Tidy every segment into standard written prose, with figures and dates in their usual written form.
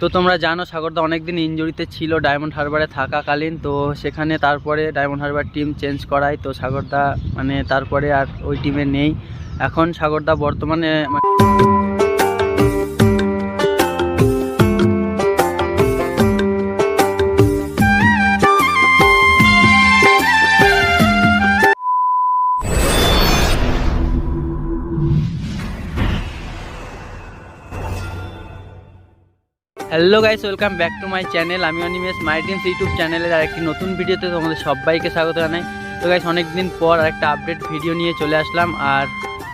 তো তোমরা জানো সাগরদা অনেকদিন ইনজুরিতে ছিল ডায়মন্ড হারবারে থাকাকালীন। তো সেখানে তারপরে ডায়মন্ড হারবার টিম চেঞ্জ করায়, তো সাগরদা মানে তারপরে আর ওই টিমে নেই। এখন সাগরদা বর্তমানে hello guys, welcome back to my channel. আমি অনিমেষ মাইটিমস ইউটিউব চ্যানেলের আরেকটি নতুন ভিডিওতে তোমাদের সবাইকে স্বাগত জানাই। তো গাইস, অনেকদিন পর আরেকটা আপডেট ভিডিও নিয়ে চলে আসলাম। আর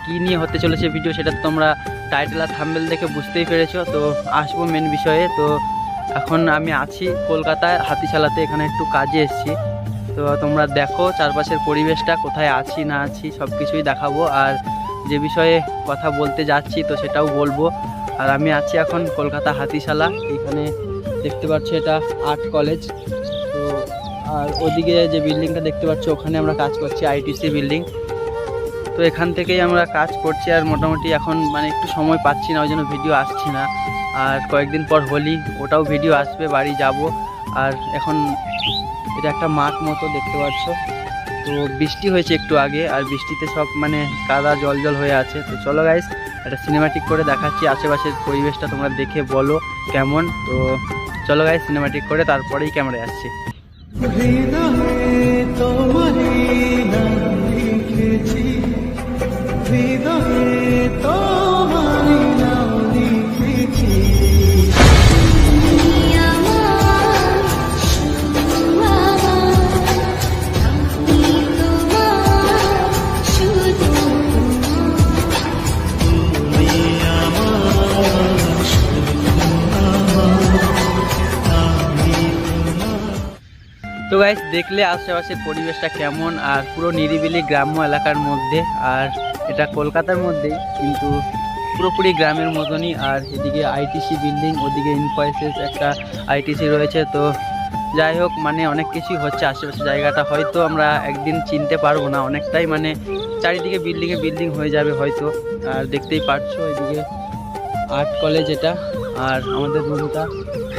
কি নিয়ে হতে চলেছে ভিডিও সেটা তোমরা টাইটেল আর থাম্বনেল দেখে বুঝতেই পেরেছো। তো আসবো মেন বিষয়ে। তো এখন আমি আছি কলকাতায় হাতিশালাতে, এখানে একটু কাজে এসেছি। তো তোমরা দেখো চারপাশের পরিবেশটা, কোথায় আছি না আছি সব কিছুই দেখাবো। আর যে বিষয়ে কথা বলতে যাচ্ছি তো সেটাও বলবো। আর আমি আছি এখন কলকাতা হাতিশালা, এখানে দেখতে পাচ্ছ এটা আর্ট কলেজ। তো আর ওদিকে যে বিল্ডিংটা দেখতে পাচ্ছ ওখানে আমরা কাজ করছি, আইটিসি বিল্ডিং। তো এখান থেকেই আমরা কাজ করছি। আর মোটামুটি এখন মানে একটু সময় পাচ্ছি না, ওই জন্য ভিডিও আসছি না। আর কয়েকদিন পর হোলি, ওটাও ভিডিও আসবে, বাড়ি যাব। আর এখন এটা একটা মাঠ মতো দেখতে পাচ্ছ। তো বৃষ্টি হয়েছে একটু আগে, আর বৃষ্টিতে সব মানে কাদা জল জল হয়ে আছে। তো চলো গাইস, একটা সিনেমাটিক করে দেখাচ্ছি আশেপাশের পরিবেশটা, তোমরা দেখে বলো কেমন। তো চলো গাইস, সিনেমাটিক করে তারপরেই ক্যামেরায় আসছি। তো গাইস, দেখলে আশেপাশের পরিবেশটা কেমন, আর পুরো নিরিবিলি গ্রাম্য এলাকার মধ্যে। আর এটা কলকাতার মধ্যেই, কিন্তু পুরোপুরি গ্রামের মতনই। আর এদিকে আইটিসি বিল্ডিং, ওদিকে ইনফোসিস একটা আইটিসি রয়েছে। তো যাই হোক, মানে অনেক কিছুই হচ্ছে আশেপাশে। জায়গাটা হয়তো আমরা একদিন চিনতে পারবো না, অনেকটাই মানে চারিদিকে বিল্ডিংয়ে বিল্ডিং হয়ে যাবে হয়তো। আর দেখতেই পাচ্ছ এদিকে আর্ট কলেজ এটা, আর আমাদের রুমটা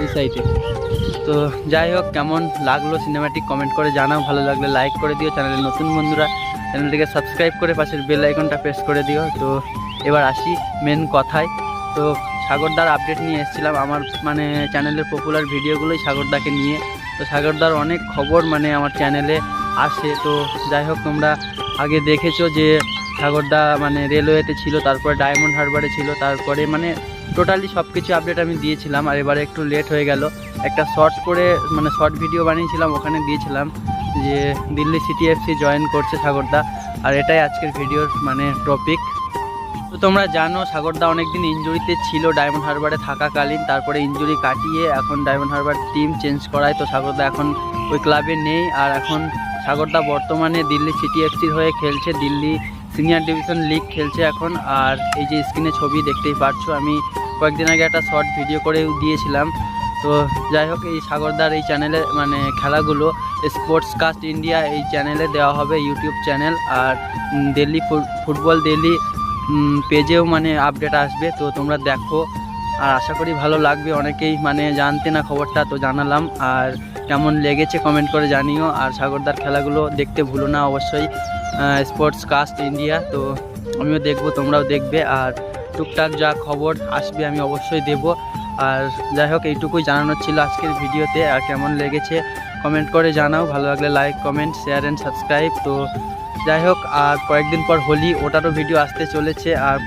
এই সাইডে। তো যাই হোক, কেমন লাগলো সিনেমাটিক কমেন্ট করে জানাও। ভালো লাগলে লাইক করে দিও। চ্যানেলের নতুন বন্ধুরা চ্যানেলটিকে সাবস্ক্রাইব করে পাশের বেল আইকনটা প্রেস করে দিও। তো এবার আসি মেন কথায়। তো সাগরদার আপডেট নিয়ে এসেছিলাম, আমার মানে চ্যানেলের পপুলার ভিডিওগুলোই সাগরদাকে নিয়ে। তো সাগরদার অনেক খবর মানে আমার চ্যানেলে আসে। তো যাই হোক, তোমরা আগে দেখেছো যে সাগরদা মানে রেলওয়েতে ছিল, তারপরে ডায়মন্ড হারবারে ছিল, তারপরে মানে টোটালি সব কিছু আপডেট আমি দিয়েছিলাম। আর এবারে একটু লেট হয়ে গেল, একটা শর্ট করে মানে শর্ট ভিডিও বানিয়েছিলাম, ওখানে দিয়েছিলাম যে দিল্লি সিটি এফসি জয়েন করছে সাগরদা। আর এটাই আজকের ভিডিওর মানে টপিক। তো তোমরা জানো সাগরদা অনেকদিন ইনজুরিতে ছিল ডায়মন্ড হারবারে থাকাকালীন, তারপরে ইনজুরি কাটিয়ে এখন ডায়মন্ড হারবার টিম চেঞ্জ করায়। তো সাগরদা এখন ওই ক্লাবে নেই। আর এখন সাগরদা বর্তমানে দিল্লি সিটি এফসির হয়ে খেলছে, দিল্লি সিনিয়র ডিভিশন লিগ খেলছে এখন। আর এই যে স্ক্রিনে ছবি দেখতেই পাচ্ছ, আমি কয়েকদিন আগে একটা শর্ট ভিডিও করেও দিয়েছিলাম। তো যাই হোক, এই সাগরদার এই চ্যানেলে মানে খেলাগুলো স্পোর্টস কাস্ট ইন্ডিয়া এই চ্যানেলে দেওয়া হবে, ইউটিউব চ্যানেল। আর দিল্লি ফুটবল দিল্লি পেজেও মানে আপডেট আসবে। তো তোমরা দেখো, আর আশা করি ভালো লাগবে। অনেকেই মানে জানতে না খবরটা, তো জানালাম। আর কেমন লেগেছে কমেন্ট করে জানিও। আর সাগরদার খেলাগুলো দেখতে ভুলো না অবশ্যই, স্পোর্টস কাস্ট ইন্ডিয়া। তো আমিও দেখবো, তোমরাও দেখবে। আর টুকটাক যা খবর আসবে আমি অবশ্যই দেব। আর যাই হোক, এইটুকুই জানানোর ছিল আজকের ভিডিওতে। আর কেমন লেগেছে কমেন্ট করে জানাও। ভালো লাগলে like, comment, share and subscribe. তো যাই হোক, আর কয়েকদিন পর হোলি, ওটারও ভিডিও আসতে চলেছে। আর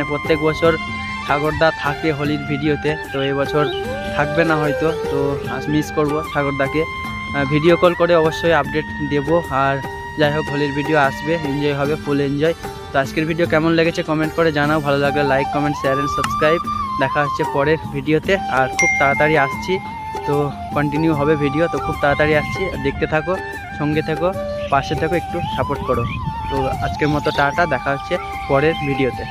প্রত্যেক বছর সাগরদা থাকে হোলির ভিডিওতে। তো এবছর থাকবে না হয়তো, তো আজ মিস করবো সাগরদাকে। ভিডিও কল করে অবশ্যই আপডেট দেব। আর যাই হোক, হোলির ভিডিও আসবে, এনজয় হবে, ফুল এনজয়। তো আজকের ভিডিও কেমন লেগেছে কমেন্ট করে জানাও। ভালো লাগলে like, comment, share and subscribe. দেখা হচ্ছে পরের ভিডিওতে। আর খুব তাড়াতাড়ি আসছি, তো কন্টিনিউ হবে ভিডিও। তো খুব তাড়াতাড়ি আসছি, দেখতে থাকো, সঙ্গে থেকো, পাশে থেকো, একটু সাপোর্ট করো। তো আজকের মতো টাটা, দেখা হচ্ছে পরের ভিডিওতে।